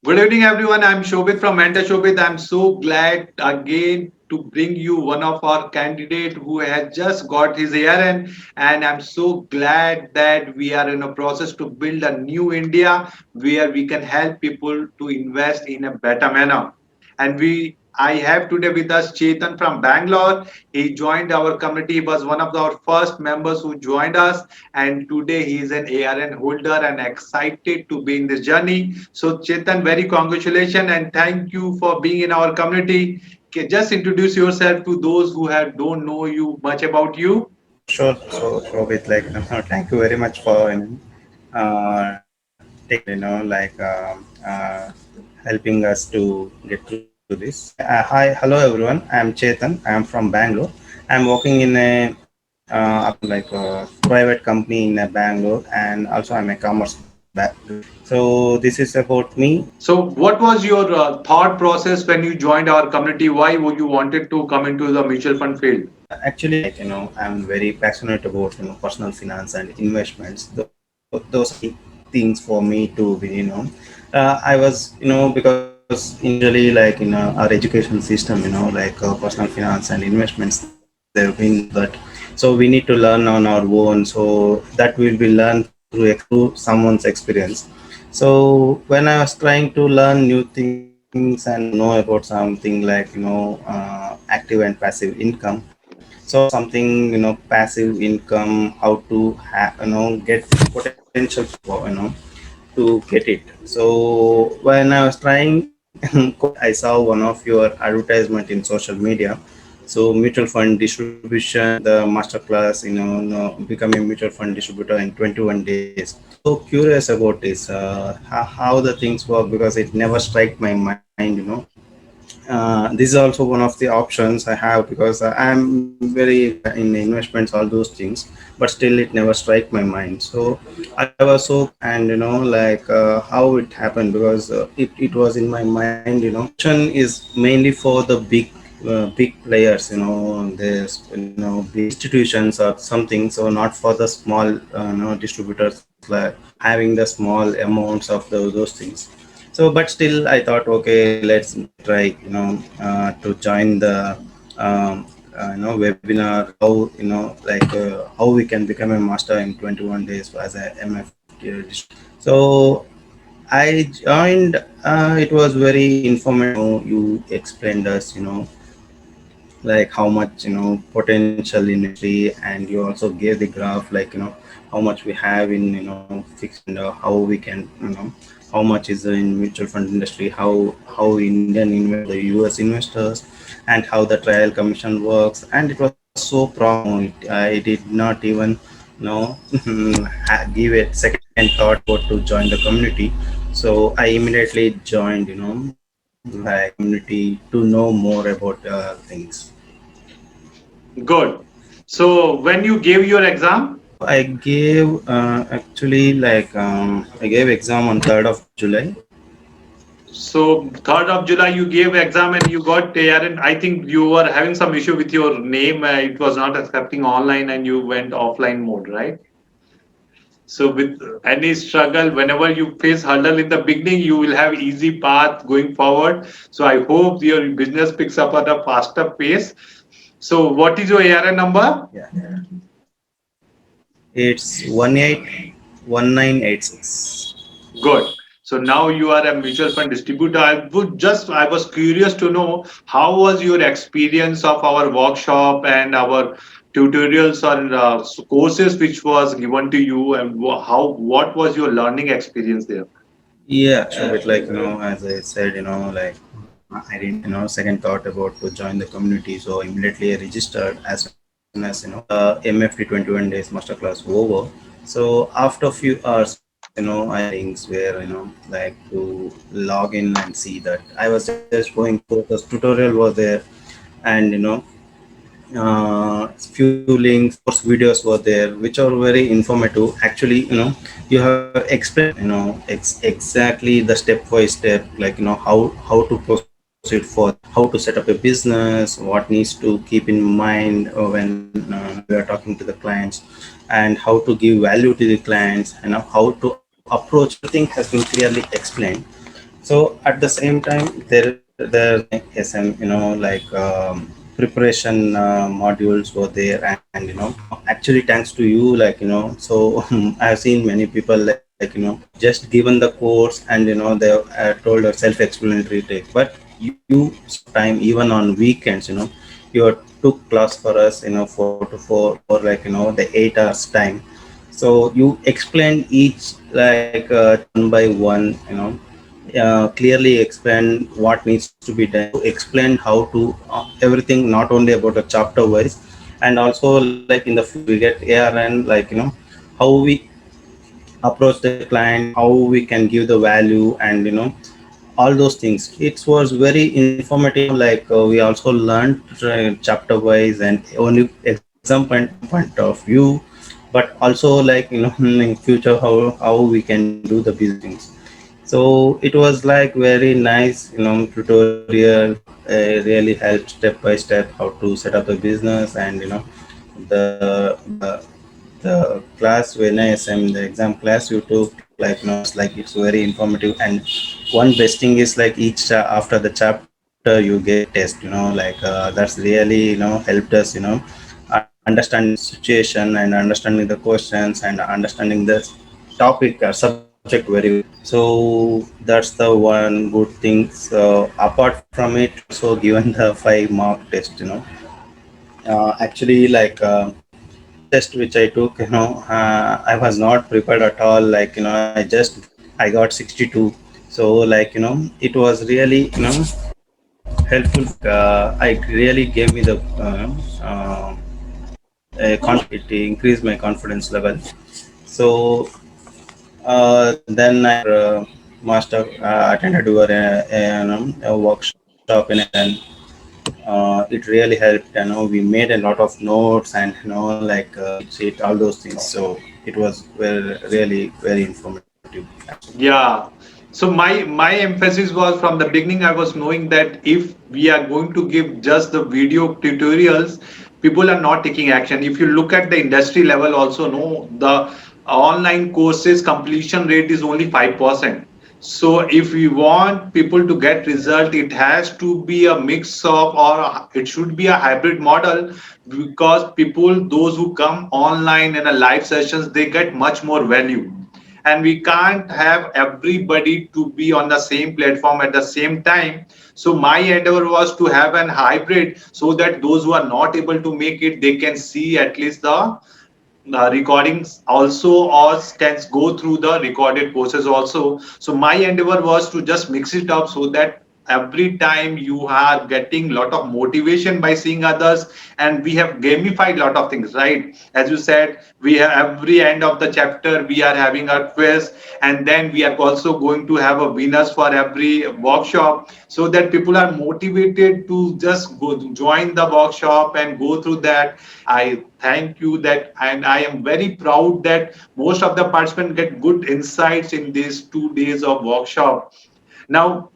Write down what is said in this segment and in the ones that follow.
Good evening, everyone. I'm Shobhit from MentorShobhit. I'm so glad again to bring you one of our candidate who has just got his ARN, and I'm so glad that we are in a process to build a new India where we can help people to invest in a better manner. And I have today with us Chethan from Bangalore. He joined our community. He was one of our first members who joined us, and today he is an ARN holder and excited to be in this journey. So, Chetan, very congratulations and thank you for being in our community. Just introduce yourself to those who have don't know you much about you. Sure. So with like, thank you very much for taking time, helping us to get through this. Hi, hello everyone. I'm Chethan. I'm from Bangalore. I'm working in a private company in Bangalore, and also I'm a commerce background. So this is about me. So, what was your thought process when you joined our community? Why would you wanted to come into the mutual fund field? Actually, I'm very passionate about personal finance and investments. Those are things for me to be. I was because initially like our education system, personal finance and investments, they've been taught that. So we need to learn on our own. So that will be learned through someone's experience. So when I was trying to learn new things and know about something like active and passive income, so I saw something passive income, how to get potential for to get it. So when I was trying, I saw one of your advertisement in social media. So mutual fund distribution, the master class, become a mutual fund distributor in 21 days. So curious about this, how the things work, because it never strike my mind. This is also one of the options I have, because I'm very in investments, all those things, but still it never strike my mind. So I was so, and how it happened, because it was in my mind. Option is mainly for the big players, there's big institutions or something, so not for the small distributors, like having the small amounts of those things. So but still I thought, okay, let's try to join the webinar, how how we can become a master in 21 days as a MFT so I joined. It was very informative. You explained us, like how much potential in industry, and you also gave the graph, like how much we have in fixed, and how we can how much is in mutual fund industry, how Indian investors, the US investors, and how the trial commission works. And it was so promising. I did not even give a second thought about to join the community. So I immediately joined, like community, to know more about things. Good. So, when you gave your exam, So I gave actually I gave exam on 3rd of July. so 3rd of July you gave exam and you got there, and I think you were having some issue with your name. It was not accepting online and you went offline mode, right? So with any struggle, whenever you face hurdle in the beginning, you will have easy path going forward. So I hope your business picks up at a faster pace. So what is your ARN number? Yeah, it's 181986. Good. So now you are a mutual fund distributor. I was curious to know how was your experience of our workshop and our tutorials on courses which was given to you, and what was your learning experience there? Yeah, sure. But as I said, I didn't, second thought about to join the community. So immediately I registered as soon as, the MFT 21 days masterclass over. So after a few hours, I things where, like to log in and see that I was just going through the tutorial was there, and few links, course videos were there, which are very informative. Actually, you have explained, exactly the step by step, like how to proceed for how to set up a business, what needs to keep in mind when we are talking to the clients, and how to give value to the clients, and how to approach. Everything has been clearly explained. So at the same time, there's my SM, preparation modules were there, and actually thanks to you, so I've seen many people just given the course, and they told a self-explanatory take, but you sometime even on weekends, you took class for us, 4 to 4 for the 8 hours time. So you explained each one by one, clearly explain what needs to be done. You explain how to everything, not only about the chapter wise, and also like in the future we get ARN, how we approach the client, how we can give the value, and all those things. It was very informative. We also learned chapter wise and only exam point of view, but also in future how we can do the business things. So it was like very nice, tutorial. Really helped step by step how to set up the business, and the the the class when I SM the exam class you took, it's like it's very informative. And one best thing is like each after the chapter you get a test, that's really helped us, understanding the situation and understanding the questions and understanding the topic or subject very well. So that's the one good thing. So apart from it, also given the 5 mark test, actually the test which I took, I was not prepared at all. I got 62. So it was really helpful. I really gave me the it increased my confidence level. So then I master attended your a workshop in it, and it really helped. We made a lot of notes, and cheat sheet, all those things. So it was really very informative actually. Yeah. So my emphasis was from the beginning. I was knowing that if we are going to give just the video tutorials, people are not taking action. If you look at the industry level, also no, the online courses completion rate is only 5%. So if we want people to get result, it has to be a mix of, or it should be a hybrid model, because people, those who come online in a live sessions, they get much more value, and we can't have everybody to be on the same platform at the same time. So my endeavor was to have an hybrid, so that those who are not able to make it, they can see at least the recordings also, or can go through the recorded courses also. So my endeavor was to just mix it up, so that every time you are getting lot of motivation by seeing others. And we have gamified lot of things, right? As you said, we have every end of the chapter we are having a quiz, and then we are also going to have a winners for every workshop, so that people are motivated to just go join the workshop and go through that. I thank you that, and I am very proud that most of the participants get good insights in these 2 days of workshop. Now,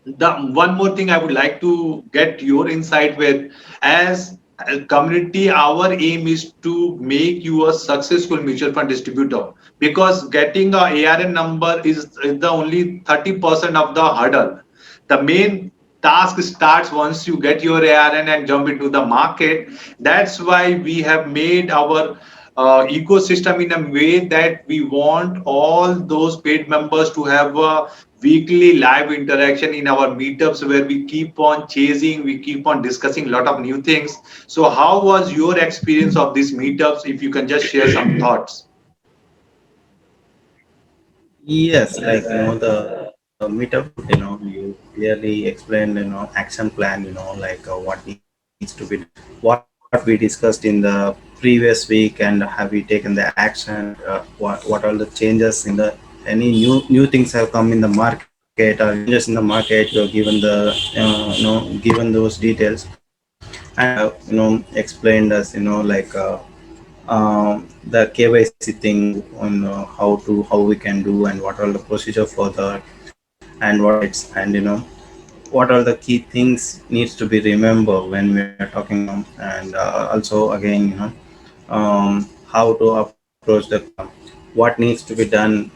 the one more thing I would like to get your insight with, as a community, our aim is to make you a successful mutual fund distributor, because getting a ARN number is the only 30% of the hurdle. The main task starts once you get your ARN and jump into the market. That's why we have made our ecosystem in a way that we want all those paid members to have a weekly live interaction in our meetups, where we keep on chasing, we keep on discussing a lot of new things. So how was your experience of these meetups, if you can just share some thoughts? Yes, the meetup, you clearly explained, action plan, what needs to be done, what we discussed in the previous week, and have we taken the action, and what all the changes in the any new things have come in the market or new changes in the market. You have given given those details, and explained us, the KYC thing, how we can do, and what all the procedure for that, and what are the rights, and what are the key things needs to be remembered when we are talking, and also again, how to approach the customer. what needs to be done,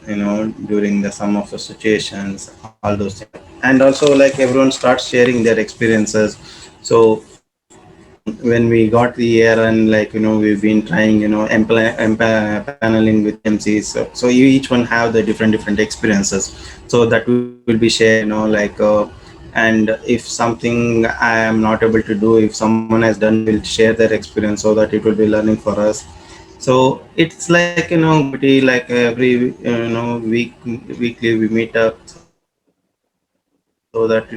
during the some of the situations, all those things. And also like everyone starts sharing their experiences. So when we got the year, and like we've been trying, paneling with AMCs. So each one have the different experiences, so that will be shared, and if something I am not able to do, if someone has done, they will share their experience, so that it will be learning for us. So it's like community, like every weekly we meet up, so that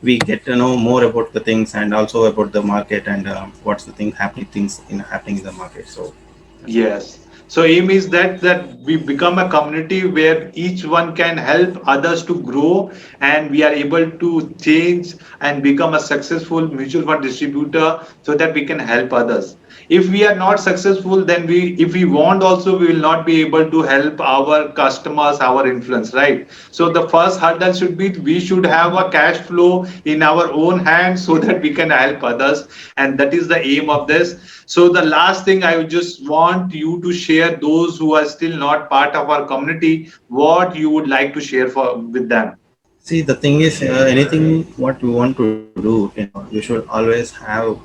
we get to know more about the things, and also about the market, and what's the thing happening in the market. So that's the thing. Yes. So aim is that we become a community where each one can help others to grow, and we are able to change and become a successful mutual fund distributor so that we can help others. If we are not successful, then if we want also, we will not be able to help our customers, our influence, right? So the first hurdle should be we should have a cash flow in our own hands so that we can help others, and that is the aim of this. So the last thing I would just want you to share, those who are still not part of our community, what you would like to share for with them. See, the thing is, anything what you want to do, you should always have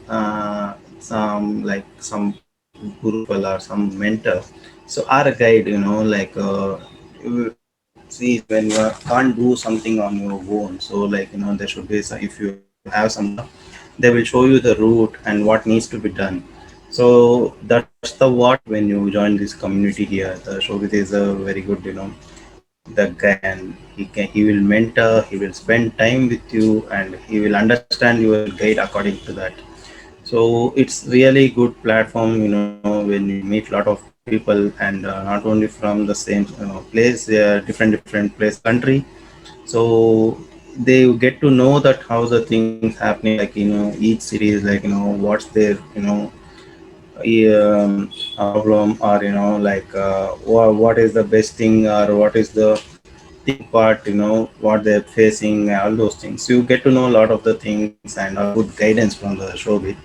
some guru people or some mentor, so are a guide, see, when you can't do something on your own, so there should be some, if you have some mentor, they will show you the route and what needs to be done. So that's the what when you join this community here, the Shobit is a very good, the guy, and he will mentor, he will spend time with you, and he will understand your guide according to that. So it's really good platform, when you meet a lot of people, and not only from the same place, different place, country. So they get to know that how the things happening, like each city is like what's their problem, or what is the best thing, or what is the thing part, what they're facing, all those things. So you get to know a lot of the things, and also good guidance from the Shobit.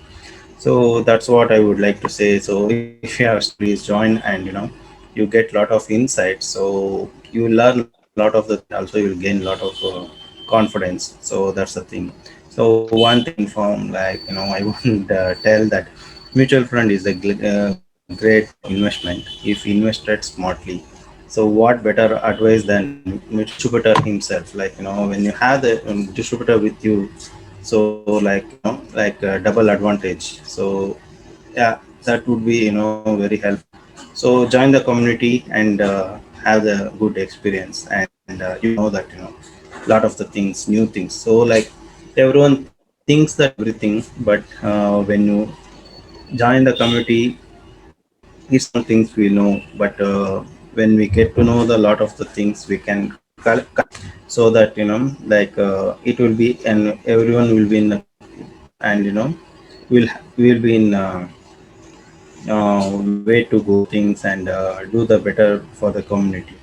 So that's what I would like to say. So if you have started, please join, and you get a lot of insights. So you will learn a lot of the things, and also you will gain a lot of confidence. So that's the thing. So one thing I inform, like I wouldn't tell that mutual fund is a great investment if invested smartly. So what better advice than distributor himself? Like when you have the distributor with you, so like double advantage. So yeah, that would be very helpful. So join the community, and have the good experience, and you will know that lot of the things, new things. So like everyone thinks that everything, but when you join the community, it's some things we know, but when we get to know the lot of the things, we can so that it will be, and everyone will be in the, and we'll be in way to go things, and do the better for the community.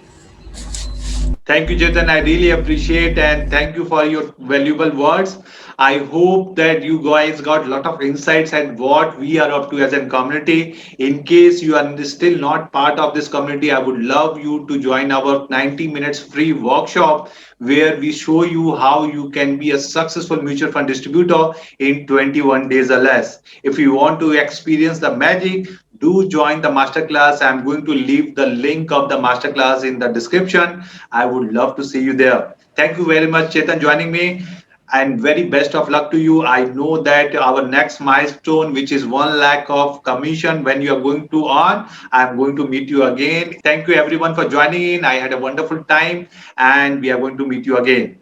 Thank you, Chetan. I really appreciate and thank you for your valuable words. I hope that you guys got a lot of insights at what we are up to as a community. In case you are still not part of this community, I would love you to join our 90 minutes free workshop where we show you how you can be a successful mutual fund distributor in 21 days or less. If you want to experience the magic, do join the masterclass. I'm going to leave the link of the masterclass in the description. I would love to see you there. Thank you very much, Chetan, joining me. And very best of luck to you. I know that our next milestone, which is 1 lakh of commission, when you are going to earn, I'm going to meet you again. Thank you everyone for joining in. I had a wonderful time, and we are going to meet you again.